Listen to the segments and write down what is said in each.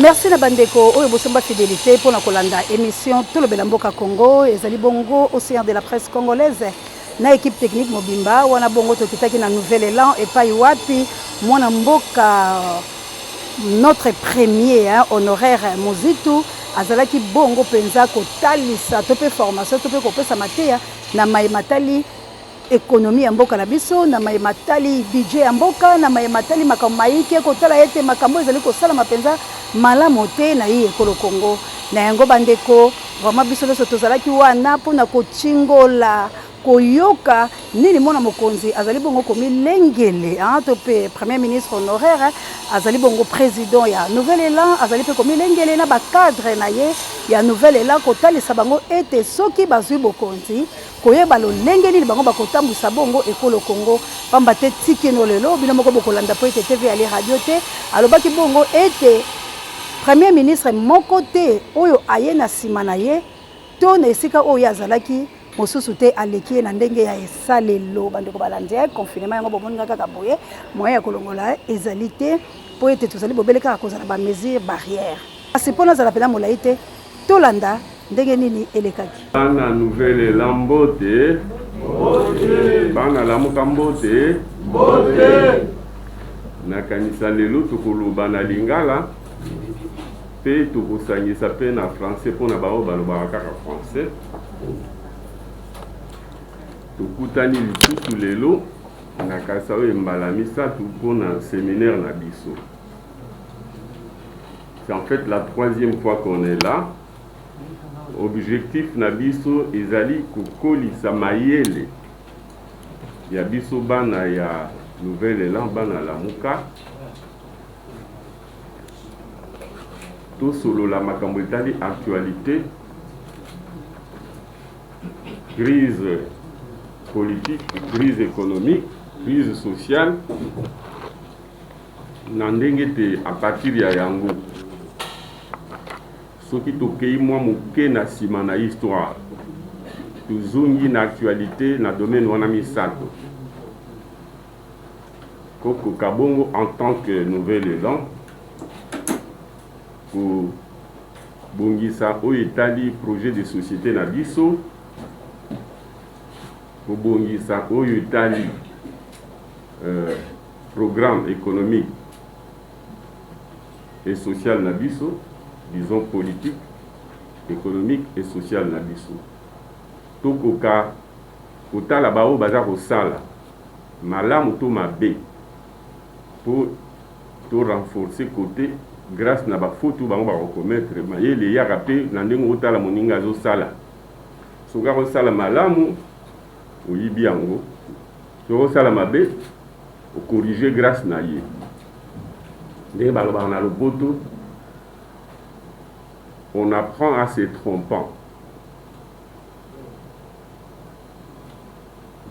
Merci na bandeko oyo bosomba fidélité pour la kolanda émission tout le Belamboka Congo et Zali Bongo au sein de la presse congolaise na équipe technique Mobimba wana bongo tokitaki na nouvel élan et pas wapi mwana mboka notre premier honoraire Mozitu azalaki bongo penza ko talisa topé formation topé ko pesa mateya na matali économie ya mboka na biso na matali budget ya mboka na matali makamaike ko tala ete makambo ezali ko sala mapenza malamu te na ye ekolo Congo na yango bandeko vraiment biso nyonso tozalaki wana mpona kochingola koyoka nini mwana mokonzi azali bongo komilengele to pe premier ministre honoraire azali bongo président ya nouvel élan azali pe komilengele na bacadre na ye ya nouvel élan kotalisa bango ete soki bazwi bokonzi koyeba lolenge nini bango bakotambwisa bongo ekolo Congo pamba te tikino lelo bino moko bokolanda po ete TV ali radio te alobaki bongo ete premier ministre moko te oyo aye na sima na ye to na esika oyo azalaki mosusu te aleki na ndenge ya esalelo bandeko balandi confinement yango bomoni kaka boye moyen ya kolongola ezali te po ete tozali bobele kaka kozala ba mesure barrière kasi mpona azala pena molai te tolanda ndenge nini elekaki bana nouvelle lambote bana lamuka mbote nakanisa lelo tokoloba na lingala pe tokosangisa pe na français mpona bao balobaka kaka français tokutani lisusu lelo na kasa oyo mbala misatu mpona séminaire na biso. C'est en fait la troisième fois qu'on est là. Objectif na biso ezali kokolisa mayele ya biso bana ya nouvel élan bana lamuka to solo la makambo etali actualité crise politique, crise économique, crise sociale na ndenge te à partir ya yango soki tokei mwa moke na nsima na histoire tozongi na actualité na domaine wana misato kokoka bongo en tant que nouvel élan kobongisa oyo etali projet de société na biso kobongisa oyo etali programme économique et social na biso disons politique, économique et social na biso. Tokoka kotala bao baza kosala malamu to mabe pour to renforcer côté grâce na ba photo bango ba reconnaître mayele ya rapé na ndenge otala moninga zo sala. Soka ko sala malamu oyibi yango. To sala mabe o corriger grâce na ye. Ndenge baloba na lopoto on apprend à se trompant.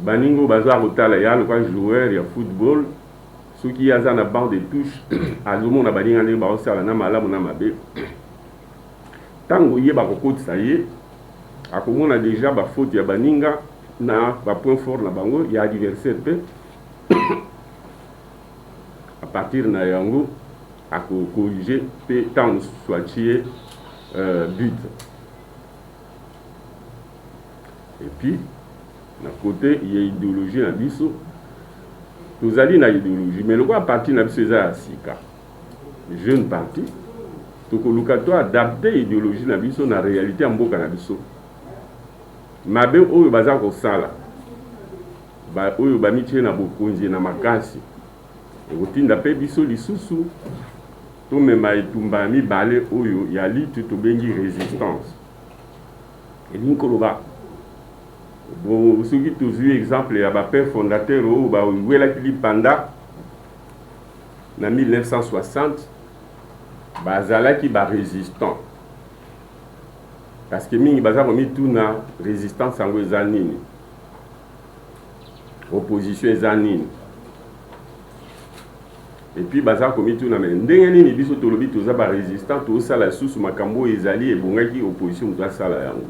Baningo bazar otala ya le joueur ya football ceux qui yaza na banc de touche azomo na baninga ne ba osala na malamu na mabe. Tango yeba kokotisa ye akomona déjà ba faute ya baninga na ba point fort na bango ya adversaire pe à partir na yango a corriger pe tant soit tié but. Et puis, d'un côté, il y a idéologie na biso. Tous allés na idéologie, mais le quoi parti na biso à sika. Jeune parti. Donc le cas adapter idéologie na biso na réalité en mboka na biso. Mabe oyo baza ko sala. Ba oyo ba mitie na bokonzi na makasi. Et otinda pe biso lisusu. To mema etumba mibale oyo ya litu tobengi résistance. Et ninkoloba. Bon, ceux qui tous eu exemple ya ba père fondateur oyo ba wela kili panda na 1960 bazala ki ba résistant. Parce que mingi baza komi tuna résistance yango eza nini. Opposition eza nini. Et puis baza komi tuna mais ndenge nini biso tolobi toza ba résistant to sala susu makambo ezali ebongaki opposition to sala yango.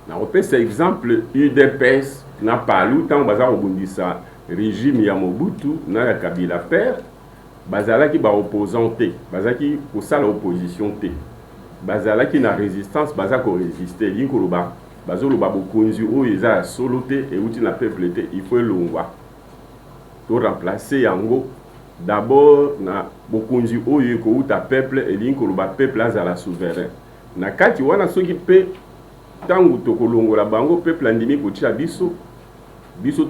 Na opesa exemple UDPS na palu tant baza kobundisa régime ya Mobutu na ya Kabila père bazalaki ba opposant te, bazalaki kosala opposition te, bazalaki na résistance, baza ko résister linkoloba bazoloba bokonzi oyo eza solo te euti na peuple te, il faut elongwa to remplacer yango d'abord na bokonzi oyo ko uta peuple linkoloba peuple azala souverain na kati wana soki pe tangu tokolongola bango peuple andimi kotia biso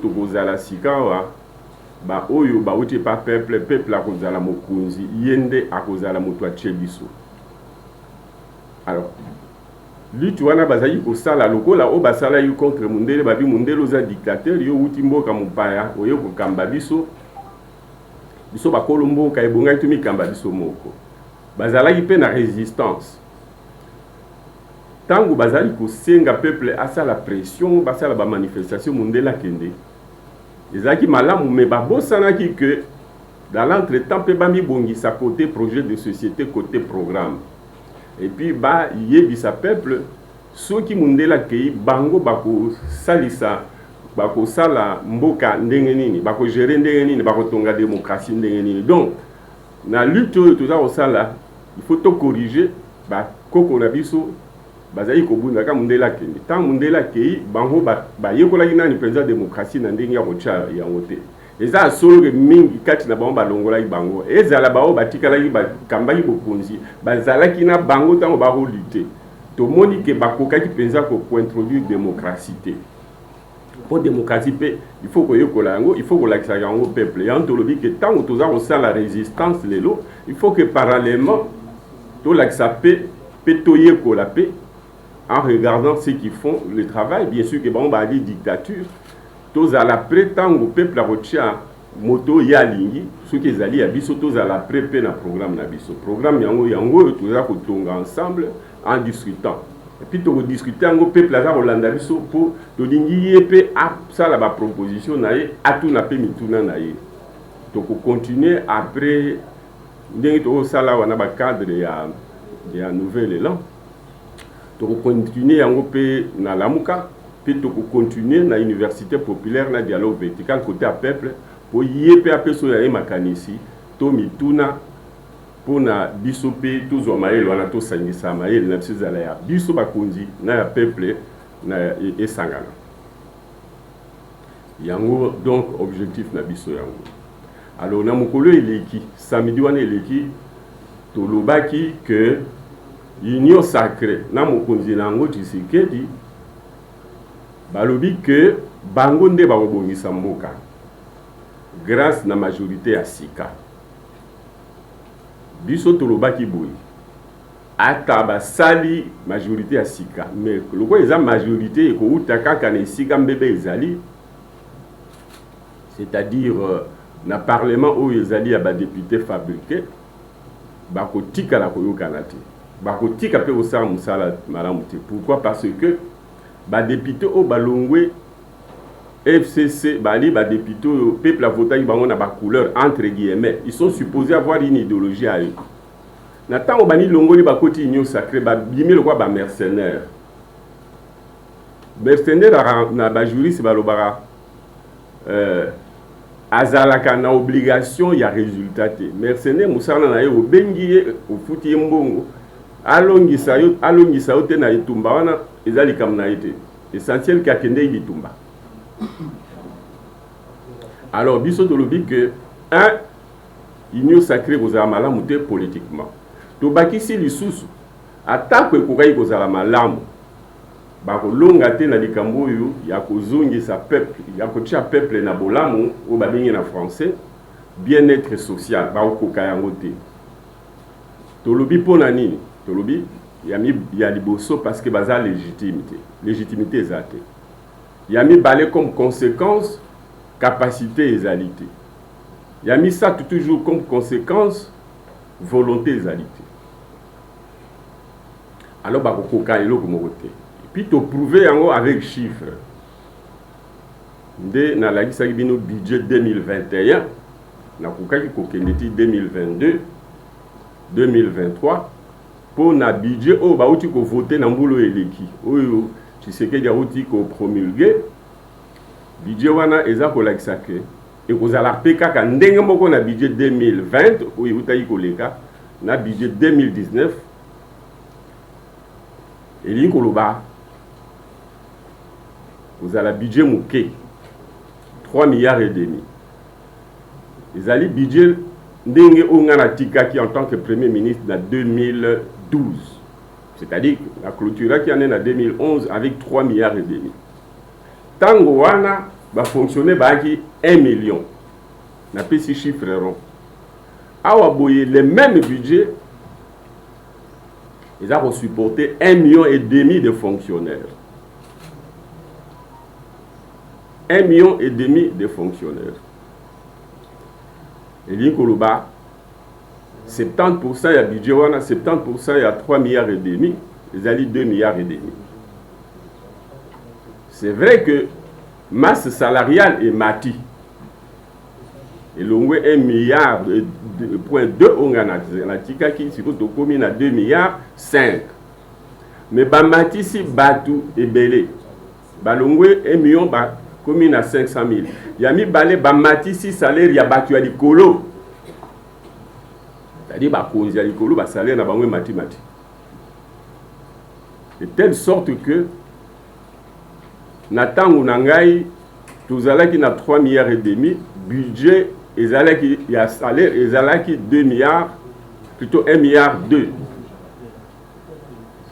tokozala sikawa ba oyo ba uti pa peuple akozala mokonzi yende akozala moto atie biso. Alors lutte wana bazali kosala lokola o basala yu contre Mundele babi Mundele oza dictateur yo uti mboka mopaya oyo kokamba biso bakolo mboka ebonga itu mikamba biso moko bazalaki pe na résistance tangu bazali kosenga peuple asala pression basala ba manifestation Mundele akende ezalaki malamu me babosanaki que dans l'entretemps pe bami bongisa côté projet de société côté programme et puis ba yebisa peuple soki Mundele akei bango bako salisa bako sala mboka ndenge nini bako gérer ndenge nini bako tonga démocratie ndenge nini. Donc na lutte tout ça osala il faut to corriger ba koko na biso bazali kobunda ka Mundele akende tant Mundele akei bango ba yekolaki nani président démocratie na ndenge ya kocha yango te eza solo ke mingi kati na bango balongola bango ezala bao batikalaki bakambaki bokonzi bazalaki na bango tango ba lutter to moni ke bakokaki penza ko introduire démocratie te pour démocratie pe il faut ko yekola yango il faut ko lakisa yango peuple ya ntolobi ke tango toza ko sala résistance lelo il faut que parallèlement to lakisa pe to yekola pe en regardant ceux qui font le travail bien sûr que bango ba di dictature tozala prêt tango peuple akotia moto ya lingi soki ezali ya biso tozala prêt pe na programme na biso programme yango toza kotonga ensemble en discutant et puis to discuter yango peuple aza kolanda biso po tolingi ye pe asala ba proposition na ye atuna pe mituna na ye to ko continuer après ndenge to sala wana ba cadre ya nouvel élan to ko continuer yango pe na lamuka to continuer na université populaire na dialogue vertical côté à peuple pour yépe a peso ya makanisi to mituna pona biso pe to zo maelo na to sangisa maelo na tsizala ya biso bakonzi na ya peuple na esangana yango donc objectif na biso yango. Alors na mokolo eleki samedi wana eleki to lobaki que union sacrée na mokonzi nango Tshisekedi balobi que bango nde bakobongisa mboka grâce na majorité ya sika biso tolobaki boye ata basali majorité ya sika mais loko eza majorité ekouta kaka na esika mbebe ezali c'est-à-dire na parlement oyo ezali ya badéputé fabriqué bakotikala koyokana te bakotika pe osala mosala malamu te. Pourquoi? Parce que ba député au balongwe FCC bali ba député au peuple a voté bango na ba couleur entre guillemets, ils sont supposés avoir une idéologie à eux. Na tango bani longoli ba koti union sacrée ba bimi le quoi ba mercenaire na ba juriste ba lobara azalaka na obligation ya résultat te mercenaire musana na ye obengi o futi mbongo alongisa yo te na itumba wana ezali kam na ite essentiel ki akende itumba. Alors biso tolobi que union sacrée kozala malamu te politiquement to bakisi lisusu attaque ekokai kozala malamu bakolonga te na likambo oyo ya kozongisa peuple ya kotia peuple na bolamu o babengi na français bien-être social bakokoka yango te tolobi pona nini tolobi ya liboso parce que baza légitimité ezate yami balé comme conséquence capacité ezalité yami ça toujours comme conséquence volonté ezalité. Alors bakokoka eloko moko te et puis to prouver yango avec chiffre nde na lakisaki bino budget 2021 na kokaki kokende ti 2022 2023 pour na budget o ba uti ko voter na mbulo eleki oyo Tshisekedi a uti ko promulguer budget wana eza ko lakisa ke et vous allez PK quand ndenge moko na budget 2020 ou utayi koleka na budget 2019 et li koloba vous avez budget mouké 3 milliards et demi. Ils allaient budget ndenge ongana tikaki en tant que premier ministre en 2012. C'est-à-dire la clôture qui en est en 2011 avec 3 milliards et demi. Tango wana va fonctionner baki 1 million. Na pesi chiffre rond. Awa boye les mêmes budgets ils ont supporté 1,5 million de fonctionnaires. 1,5 million de fonctionnaires. Et l'Inkoloba, 70% ya budget wana, 70% ya 3 milliards et demi, ils allaient 2 milliards et demi. C'est vrai que masse salariale est mati. Et l'on 1 milliard point 2 ongana la tika qui se trouve commune à 2 milliards 5. Mais ba mati si batu et belé. Ba longwe 1 million ba commune à 500 000. Yami balé ba mati si salaire ya batu ya likolo. C'est-à-dire ba konzi ya likolo ba salaire na bangwe mati. De telle sorte que na tango na ngai tozalaki na 3 milliards et demi budget ezalaki ya salaire ezalaki 2 milliards plutôt 1 milliard 2.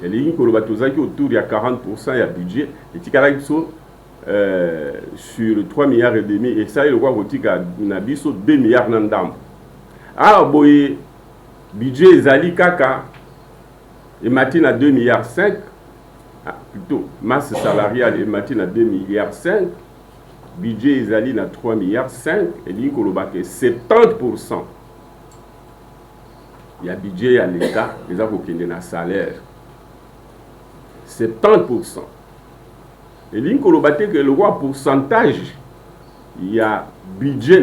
Et les koloba tozalaki autour ya 40% ya budget et tikalaki so sur 3 milliards et demi et ça le quoi kotika na biso 2 milliards na ndam. Ah boye budget ezali kaka et matin à 2 milliards 5 plutôt masse salariale et matin à 2 milliards 5. Budget ezali na 3 milliards 5 et l'inkoloba que 70% il y a budget à l'État les a kokende na salaire 70% et l'inkoloba que le roi pourcentage il y a budget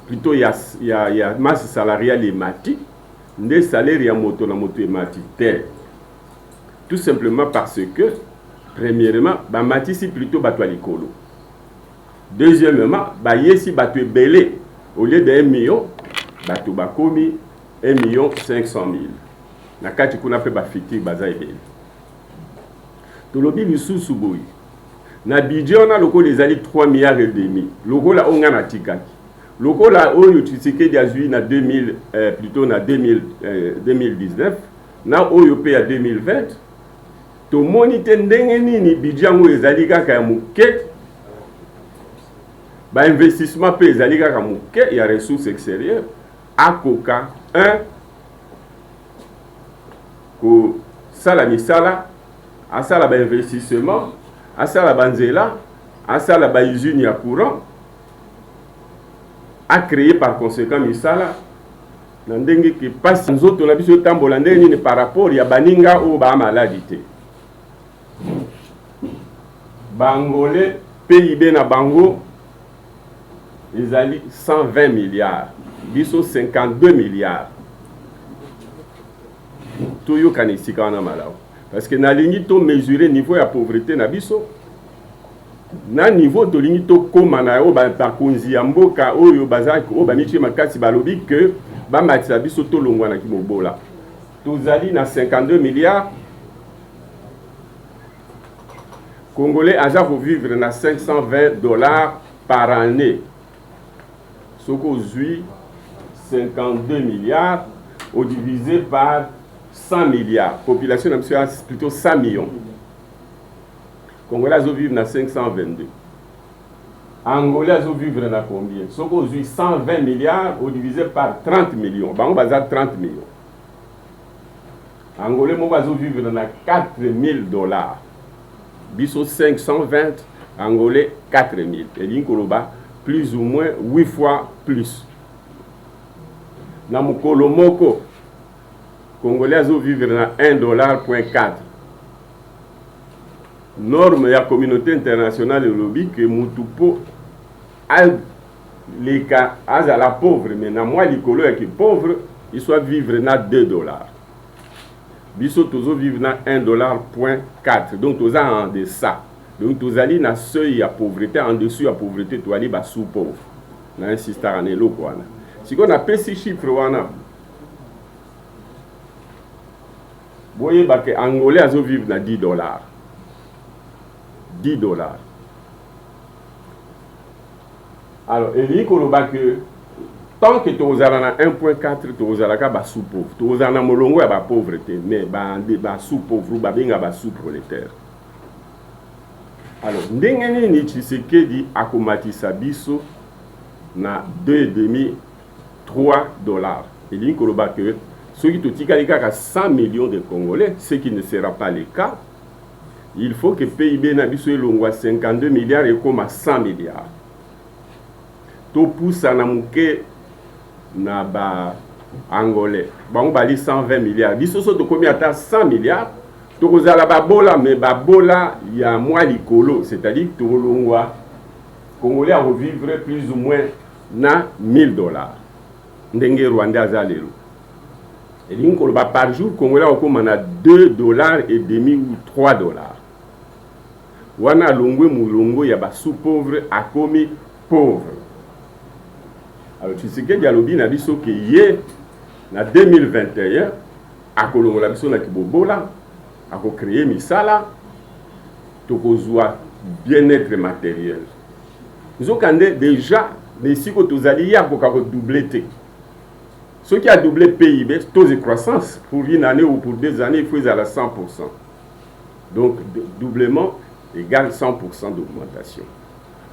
plutôt il y a masse salariale et mati des salaires ya moto na moto et mati tel tout simplement parce que premièrement ba mati si plutôt batwa likolo. Deuxièmement, bah yesi batu belé au lieu de 1 million, batu bakomi 1 500 000. Na kati kuna pe ba fiti baza ebele. To lobi lisusu boy. Na budget on a loko les ali 3 milliards et demi. Loko la onga na tikaki. Loko la oyo tsike diazui na 2000 plutôt na 2019, na oyo pe ya 2020. To monite ndenge nini budget ngo ezali kaka ya muke. Ba investissement pe ezali kaka muke ya ressources extérieures akoka 1 ko sala misala asala ba investissement asala banzela asala ba usine ya courant a créé par conséquent misala na ndenge ki passe nzoto na biso tambola ndenge ni par rapport ya baninga o ba maladie te bangolais PIB na bango ils allaient 120 milliards, biso 52 milliards. Tout yo kanisika wana malaw. Parce que na lingi to mesurer niveau ya pauvreté na biso. Na niveau to lingi to koma na yo ba konzi ya mboka oyo bazaki o ba michi makasi balobi que ba matisa biso to longwa na kimobola. Tozali na 52 milliards. Congolais aza pour vivre na $520 par année. Ce qu'aujourd'hui 52 milliards au divisé par 100 milliards. Population c'est plutôt 100 millions. Congolais vivent à 522. Angolais vivent à combien? Ce qu'aujourd'hui 120 milliards au divisé par 30 millions. Bango baza 30 millions. Angolais vivent à $4,000. Biso 520, Angolais 4,000. Et l'inkoloba plus ou moins 8 fois plus. Na mukolo moko, Congolais vivent à $1.4. Norme de la communauté internationale de lobby que Mutupo a les cas à la pauvre, mais na moi l'icolo qui est pauvre, il soit vivre à $2. Biso tozo vivre à $1.4. Donc tozo en deçà. Donc, tous allez na seuil à pauvreté, en dessous à pauvreté, tu allez bas sous pauvre. na insistaka na eloko wana sikoyo napesi chiffre wana boyeba ke angolais azovivre na 10 dollars 10 dollars. Alors elingi koloba ke tant que tozala na 1.4 tozalaka bas-sous-pauvre tozala na molongo ya bapauvreté mais bas-sous-pauvre babenga bas-sous-prolétaire. Alors ndenge nini Tshisekedi akomatisa biso na 2,5 3 dollars elingi koloba ke soki totikali kaka 100 millions de Congolais, ce qui ne sera pas le cas, il faut que PIB na biso elongwa 52 milliards et comme 100 milliards. To poussa na muke na ba angolais. Bango bali 120 milliards. Biso so to komi ata 100 milliards, to kozala babola mais babola ya mwa likolo, c'est-à-dire to longwa Congolais a revivre plus ou moins na 1000 dollars. Ndenge Rwanda azalelo. Et l'incoloba par jour, Congolais a comme 2 dollars et demi ou 3 dollars. Wana longwe mulongo ya ba sous-pauvre a komi pauvre. Alors tu sais que dialobi na biso ke ye na 2021 a kolongola biso na kibobola a ko créer misala to kozwa bien-être matériel. Nous avons déjà les siko tozali ya ko doubler te. Ce qui a doublé PIB, taux de croissance, pour une année ou pour 2 années, il faut aller à 100%. Donc, doublement égale 100% d'augmentation.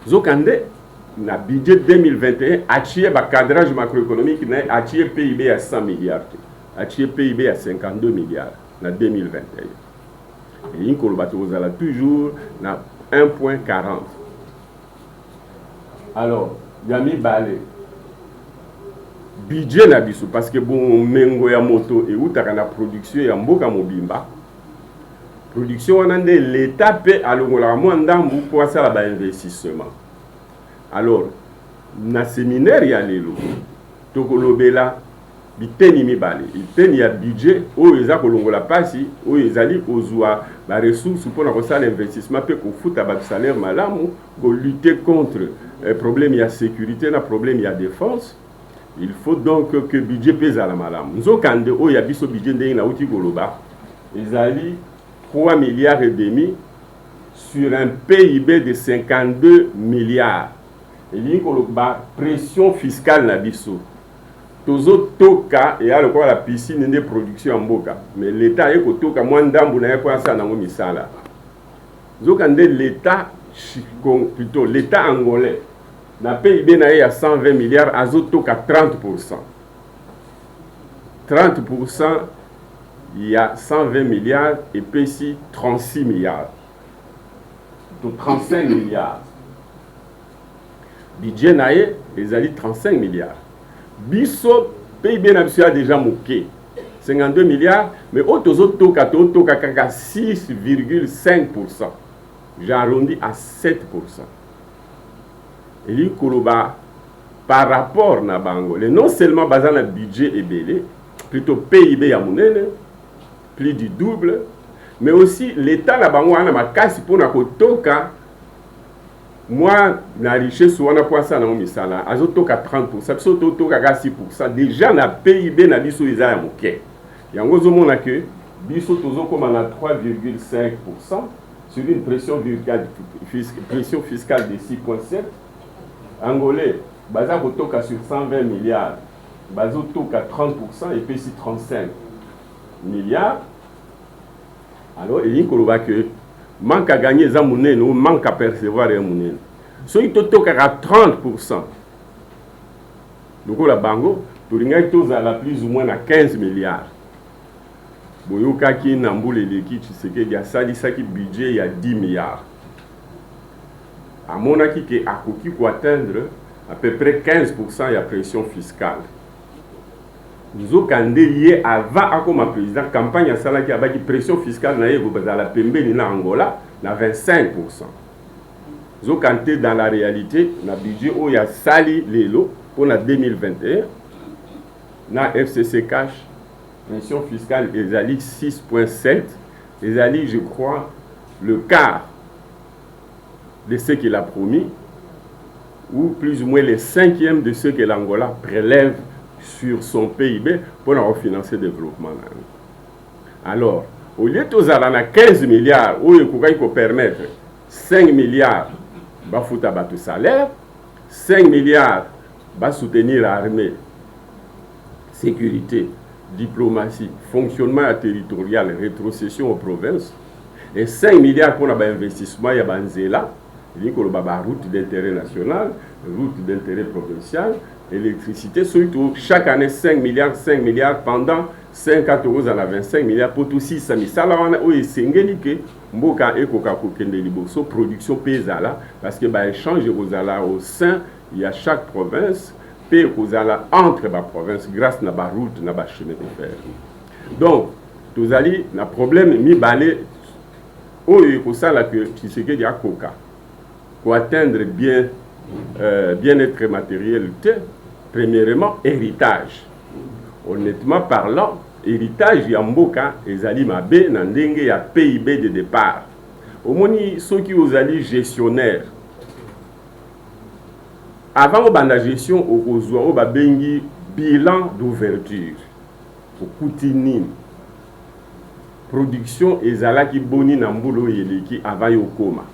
Zokande, le budget 2021, a tiré le cadrage macroéconomique, a tiré PIB à 100 milliards, a tiré PIB à 52 milliards en 2021. Et il y a toujours 1,40. Alors, Yami Balé. Budget na biso parce que bon mengo ya moto et utaka na production ya mboka mobimba production wana nde l'état pe alongola mo ndambu pour asala ba investissement. Alors na séminaire ya lelo tokolobela biteni mibale iteni ya budget oyo eza kolongola pasi oyo ezali kozwa ba ressources pour na kosala investissement pe kofuta ba salaire malamu ko lutter contre problème ya sécurité na problème ya défense. Il faut donc que le budget pèse à la malam. Nous avons quand il y a un budget de Naouti Goloba, ils allaient 3 milliards et demi sur un PIB de 52 milliards. Et il y a une pression fiscale na biso. Tozo toka et à la piscine de production en boka. Mais l'État est toka moins d'ambu na quoi ça na misala. Nous avons l'État plutôt l'État angolais. La PIB na à 120 milliards, azoto à 30%. 30%, il y a 120 milliards et puis ici 36 milliards. Donc 35 milliards. Budget na ils allaient 35 milliards. Biso PIB na biso a déjà moqué. 52 milliards, mais autozoto à 6,5%. J'arrondis à 7%. Et lui, par rapport à Bango, non seulement basé le budget est belé, plutôt PIB à monnaie, plus du double, mais aussi l'État na Bango a ma casse pour na kotoka. Moi, na richesse souvent pour ça na misala, azotoka 30%, surtout toka 6%. Déjà na PIB na biso isa ya moké. Yango zo mona que biso tozo comme na 3,5% sur une pression fiscale de 6,7%. Angolais, baza kotoka sur 120 milliards, bazo toka 30% et puis 35 milliards. Alors, il y a que manque à gagner za monnaie ou manque à percevoir un monnaie. So il toka à 30%. Donc la bango, pour l'inga la plus ou moins à 15 milliards. Boyoka ki namboule leki Tshisekedi ya sali saki budget ya 10 milliards. À mon avis, qui a atteindre à peu près 15% de pression fiscale. Nous avons lié avant, comme président, la campagne qui a une pression fiscale dans la PMB en Angola, à 25%. Nous avons dans la réalité, le budget où il y a sali l'élo pour 2021, dans FCC Cash, pression fiscale, ils allaient 6,7, ils allaient, je crois, le quart de ce qu'il a promis. ou plus ou moins les 5e de ce que l'Angola prélève sur son PIB pour financer le développement. Alors, au lieu de 15 milliards, où il faut permettre 5 milliards de foutre à salaire, 5 milliards de soutenir l'armée, sécurité, diplomatie, fonctionnement territorial, rétrocession aux provinces, et 5 milliards pour l'investissement, il y a Banzela, route d'intérêt national, route d'intérêt provincial, électricité, surtout chaque année 5 milliards pendant 50 euros à la 25 milliards pour tout 6 000. Ça, là, on est singénique, mboka ekoka kokende liboso, production paysanne, parce que échange au sein, il y a chaque province, paye entre les provinces grâce à la route, à la chemin de fer. Donc, tous allez, le problème, mi balé, il faut ça que tu sais qu'il y a coca. Pour atteindre bien-être matériel, premièrement, héritage. Honnêtement parlant, héritage yamboka ezali mabe na ndenge ya PIB de départ. Omoni ceux qui ozali gestionnaire. Avant au banda gestion au babengi bilan d'ouverture. Au coutini production ezalaki boni na mbulo yeleki avant yokoma.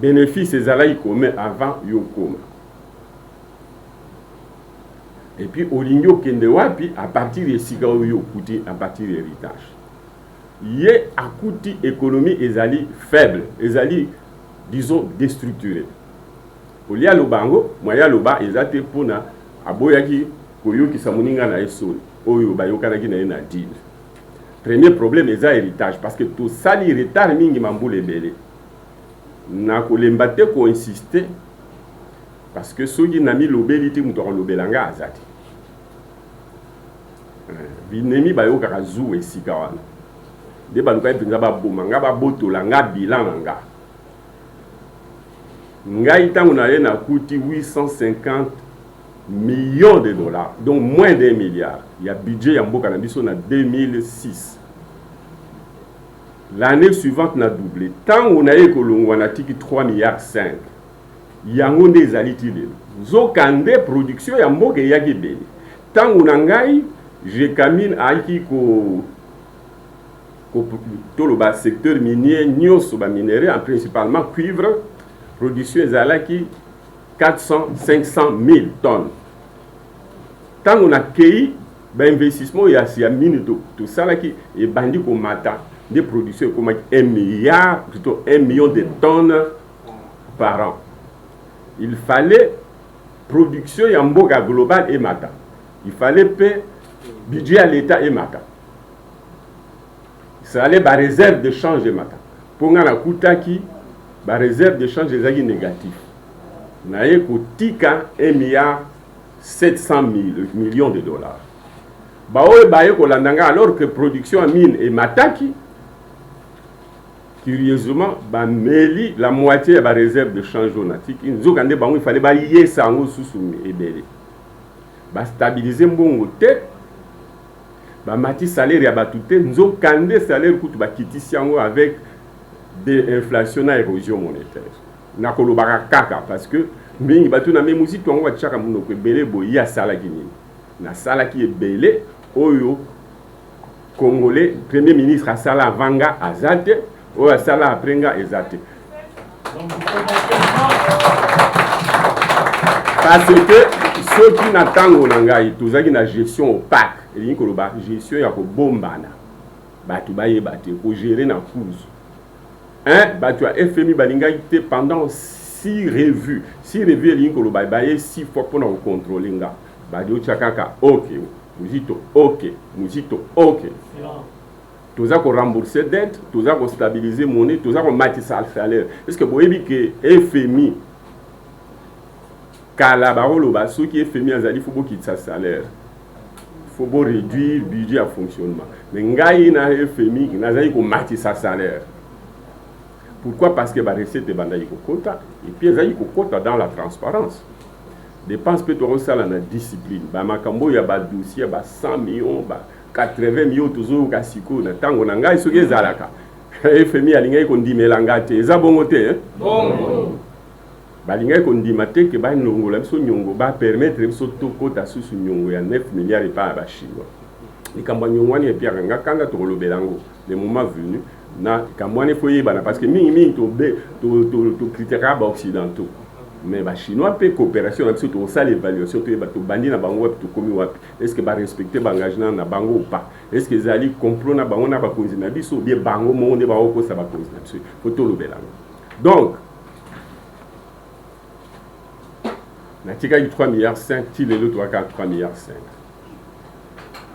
Bénéfice ezalaki commun avant yokoma. Et puis olingo kendewapi à partir de sigaoyo kuti à partir de l'héritage. Yé akuti économie ezali faible, ezali disons déstructuré. Olia lobango, moya loba ezate pona aboyaki koyoki samuninga na esoni. Oyo bayokanaki na na deal. Premier problème eza héritage parce que tout sali retard mingi mambule belé. Na kolembate ko insister parce que soki nami lobeliti muto lobelanga azati. Binemi bayoka kazu esika wana. De baluka epinza ba bomanga ba botola nga bilan nga. Ngai tango na ye na kuti 850 millions de dollars, donc moins d'1 milliard. Il y a budget ya mboka na biso na 2006. L'année suivante na doublé. Tant on a eu kolongwa na tiki 3 milliards 5. Yango nde ezali ti lelo. Zokande production ya mboka yaki beli. Tant on a ngai je camine aiki ko toloba secteur minier nyos ba minerai en principalement cuivre production ezalaki 400-500 000 tonnes. Tant on a accueilli l'investissement, il y a mine tout ça qui est bandit comme matin des productions comme 1 milliard, plutôt 1 million de tonnes par an. Il fallait production et mboka global et matin. Il fallait payer budget à l'État et matin. Ça allait par réserve de change et matin. Pour nga na kutaki, par réserve de change est négatif. Naye kotika 1 milliard 700 millions de dollars. Baoye baye kolandanga alors que production en mine et mataki, curieusement, meli la moitié de la réserve de change onatique. Il fallait bailler ça en sous et belé. Stabiliser mon côté. Mati salaire ya batute nzo kande salaire kutu bakiti siango avec de inflation et érosion monétaire. Na kolobaka kaka parce que mingi batu na memuzi to ngwa tchaka muno ko belé boya sala kini. Na sala ki belé oyo congolais premier ministre asala vanga azate oyo asala aprenga ezate. Parce que ceux qui n'attendent ngai tozaki na gestion opaque et koloba gestion ya ko bombana batu baye bate ko gérer na cause. Batu a FMI balinga ite pendant 6 revues. 6 revues li koloba baye 6 fois pour nous contrôler nga. Badio chakaka OK, muzito OK, muzito OK. Toza ko rembourser dette, toza ko stabiliser monnaie, toza ko matisa salaire. Est-ce que boyebi que FMI kala barolo ba ceux qui FMI azali faut beaucoup de salaire. Faut beau réduire le budget à fonctionnement. Mais ngai na FMI nazali ko matisa salaire. Pourquoi? Parce que la recette est quota et puis ils ont quota dans la transparence. Dépenses pétrolières ça la discipline. Ba makambo ya ba dossier ba 100 millions, ba 80 millions toujours kasiko na tango na ngai soki ezalaka. FMI alingai kondimela ngate eza bongo te bongo balingai kondima te ke ba nongola biso nyongo ba permettre biso to kota susu nyongo ya 9 milliards et pas ba chinois ikamba nyongwani et pierre ngakanga to lobelango le moment venu na kamwane foye bana parce que mingi to critiquer ba occidentaux mais ba chinois pe coopération na biso to ça l'évaluation to ba to bandi na bango to komi wapi est-ce que ba respecter ba engagement na bango ou pas est-ce que zali complot na bango na ba konzi na biso bien bango monde ba ko sa ba konzi na biso faut to lobelango donc natika 3 milliards 5 tilelo to 3 milliards 5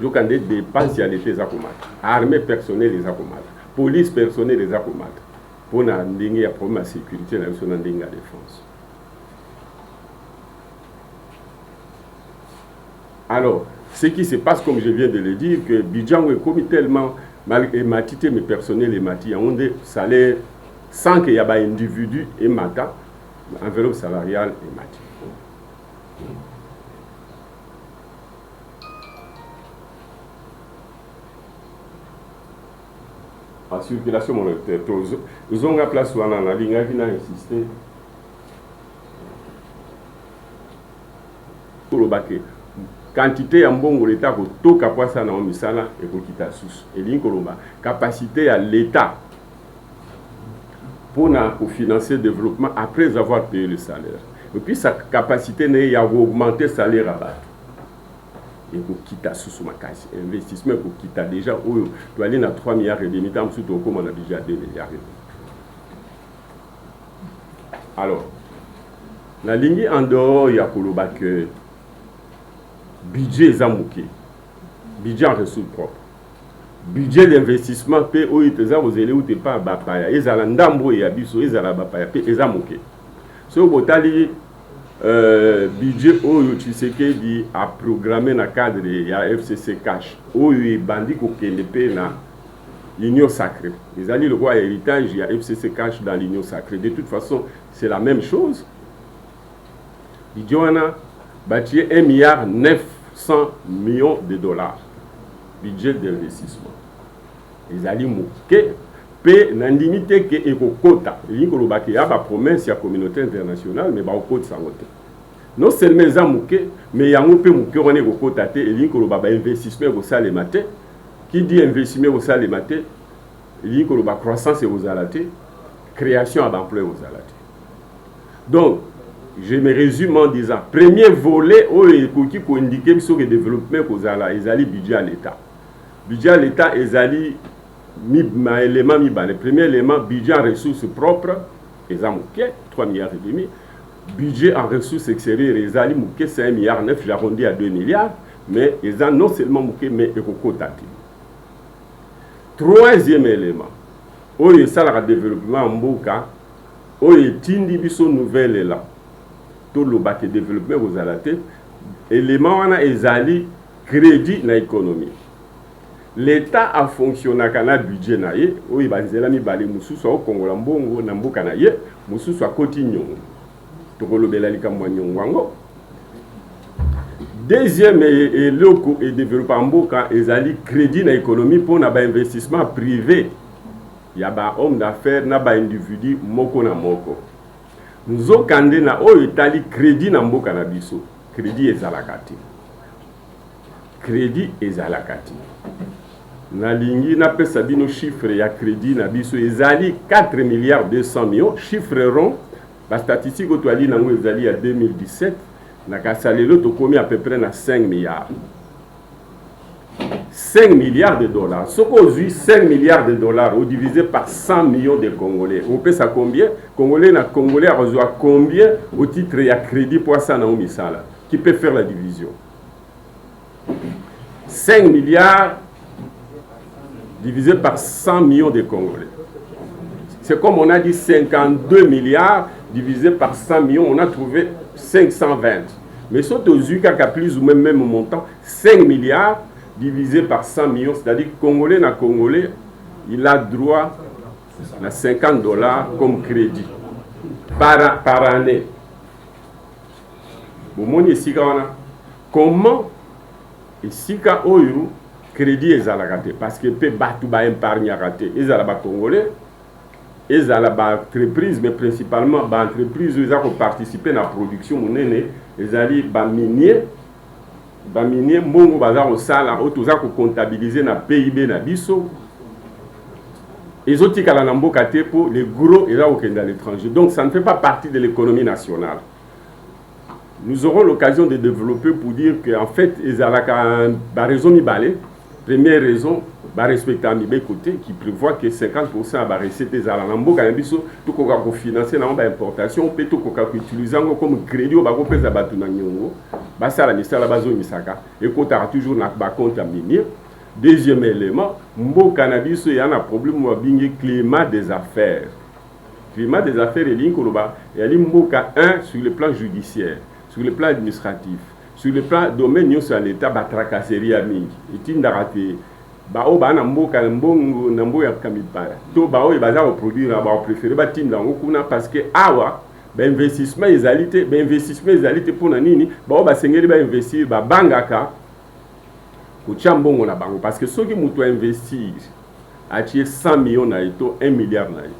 yo kande dépenses ya l'été za komata armée personnelle za komata police personnelle za komata pona ndenge ya problème de sécurité na biso na ndenge ya défense. Alors, ce qui se passe, comme je viens de le dire, que Bidjango est commis tellement mal ématité, mais personnel ématité, on a salaire sans qu'il y ait un individu ématant, enveloppe salariale ématée. En circulation monétaire, ils ont une place où on a insisté. Pour le baquet. Quantité ya mbongo l'État ko toka poisa na misala et ko kita sous et linkoloba capacité à l'État pour financer le développement après avoir payé le salaire et puis sa capacité n'est à augmenter le salaire à bas et ko kita sous ma caisse investissement ko kita déjà ou doit aller à 3 milliards et demi tant surtout comme on a déjà 2 milliards. Alors la ligne en dehors ya koloba que budget zamouké, budget en ressources propres, budget d'investissement pe o iteza ozele ou te pas bapaya ezala ndambo ya biso ezala bapaya pe ezamouké. So botali budget oyo Tshisekedi a programmé na cadre ya FCC cash oyo bandi ko kende pe na l'union sacrée. Ezali le roi héritage ya FCC cash dans l'union sacrée. De toute façon, c'est la même chose. Budget wana bâti 1 milliard 900 millions de dollars budget d'investissement. Les alliés mouké pe nandimité que ekokota linkolobaki ya ba promesse ya communauté internationale mais ba okota sangote. Non seulement za mouké mais yango pe mouké on ekokota te linkoloba ba investissement au salemate qui dit investissement au salemate linkoloba croissance aux alaté création d'emploi aux alaté. Donc je me résume en disant, premier volet, qui peut indiquer sur le développement qu'ils ont, ils ont budget à l'État. Budget à l'État, ils ont élément le premier élément, budget en ressources propres, ils ont 3 milliards et demi. Budget en ressources extérieures, ils ont 5 milliards 9, j'arrondis à 2 milliards, mais ils ont non seulement mouké, mais ils ont cotaté. Troisième élément, ils ont le développement en Mboka, ils ont un nouvel élan. Tout le bac de développement aux alatés, élément on a ezali crédit na économie. L'État a fonctionné avec un budget naïe, où il va dire mi balé musu soit au Congo lambongo na mboka naïe, musu soit cotignon. Tout le belali kamwanyon wango. Deuxième et loko et développement mboka ezali crédit na économie pour na ba investissement privé. Ya ba homme d'affaires na ba individu moko na moko. Nous avons na oyo itali crédit na mboka na biso crédit ezalakati crédit ezalakati na lingi na pesa bino chiffre ya crédit na biso ezali 4 milliards 200 millions chiffre rond la statistique au toali nango ezali à 2017 na kasalelo to komi à peu près na 5 milliards 5 milliards de dollars. Ce qu'on dit 5 milliards de dollars, ou divisé par 100 millions de Congolais. On peut ça combien? Congolais a reçu combien au titre de crédit pour ça dans Misala qui peut faire la division? 5 milliards divisé par 100 millions de Congolais. C'est comme on a dit 52 milliards divisé par 100 millions, on a trouvé 520. Mais sauf aux US qui a plus ou même montant, 5 milliards divisé par 100 millions, c'est-à-dire Congolais na Congolais, il a droit à 50 dollars comme crédit par année. Comment ici Oyo crédit ezalaka te parce que pe batu ba épargnaka te ezala ba congolais ezala ba entreprise mais principalement ba entreprise eza ko participer na production monene ezali ba minier mbongo baza ko sala o toza ko comptabiliser na PIB na biso ezotikala na mboka te pour les gros eza okenda à l'étranger, donc ça ne fait pas partie de l'économie nationale. Nous aurons l'occasion de développer pour dire qu'en fait, la raison mibale, première raison, respecter à mes côtés, qui prévoit que 50% à la recette des alambo, quand tout qu'on va financer l'importation, peut tout qu'on va utiliser comme crédit, on va faire ça à ça la mission la base misaka, et qu'on a toujours un compte à minier. Deuxième élément, mbo cannabis, il y a un problème avec le climat des affaires. Climat des affaires, il y a un sur le plan judiciaire. Sur le plan administratif, sur le plan domaine sur l'État, tracasserie à mingi. Et tindaraté, bao ba na mboka mbongo na mboka kamipara. To bao e baza au produire ba préféré ba tinda ngokuna parce que awa ba investissement ezalité pour na nini, bao ba sengeli ba investir ba bangaka ko chambongo na bango parce que ceux qui muto investir a 100 millions na eto 1 milliard na eto.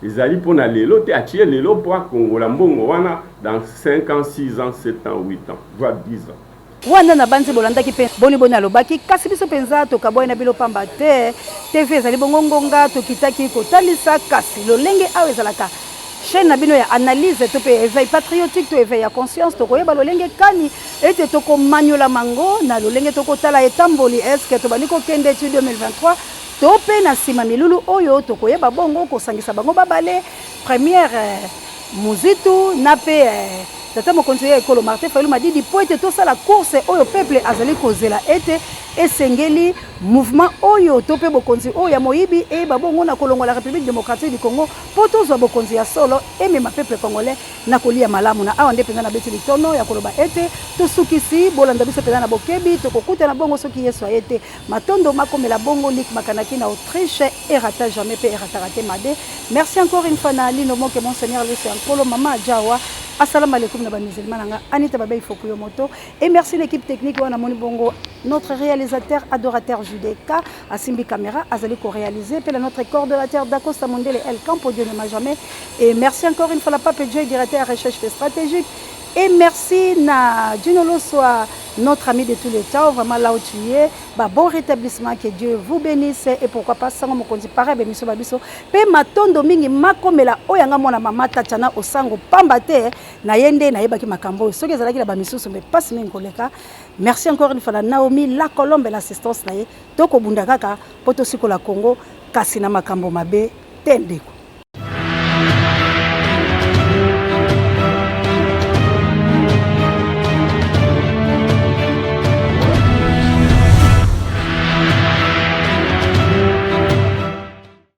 Les alliés pour aller l'autre, attirer les lots pour Congo, dans 5 ans, 6 ans, 7 ans, 8 ans, voire 10 ans. Wana na banzi bolanda ki pe boni boni alobaki kasi biso penza to kaboy na bilo pamba te TV ezali bongongonga to kitaki ko talisa kasi lolenge awe zalaka chaîne na bino ya analyse to pe éveil patriotique to éveil ya conscience to koyeba lolenge kani ete to ko manyola mango na lolenge to ko tala etamboli est-ce to baniko kende tu 2023 tope na sima milulu oyo tokoyeba bongo kosangisa bango babale première muzitu na pe tata mokonzi ya ekolo Martin Fayulu Madidi po ete tosala course oyo peuple azali kozela ete esengeli mouvement oyo tope bokonzi oyo ya moyibi e babongo na kolongo la République démocratique du Congo po tozwa bokonzi ya solo emema peuple congolais na kolia malamu na awa nde penza na beti litono ya koloba ete tosukisi bolanda biso penza na bokebi tokokuta na bongo soki yesu ayete matondo makomela bongo lik makanaki na Autriche erata jamais pe erata raté made. Merci encore une fois na lino moke monseigneur Lucien Nkolo mama Jawa. Assalamu alaikum na ba musulmans nga Anita Babay Fokuyo Moto et merci l'équipe technique wana moni bongo notre réalisateur adorateur Judeka Asimbi Caméra azali ko réaliser puis notre coordonnateur Dacosta Mondele El Campo Dieu ne m'a jamais et merci encore une fois la Pape Joy directeur recherche stratégique et merci na Junolo soit notre ami de tous les temps vraiment là où tu es bon rétablissement que Dieu vous bénisse et pourquoi pas sango mokonzi pareil bemiso babiso pe matondo mingi makomela oyanga mona mama tatana osango pamba te na yende na yebaki makambo soki ezalaki la bamisusu mais pas mingi koleka. Merci encore une fois la Naomi la Colombe l'assistance na ye toko bunda kaka poto siko la Congo kasi na makambo mabe tendeko.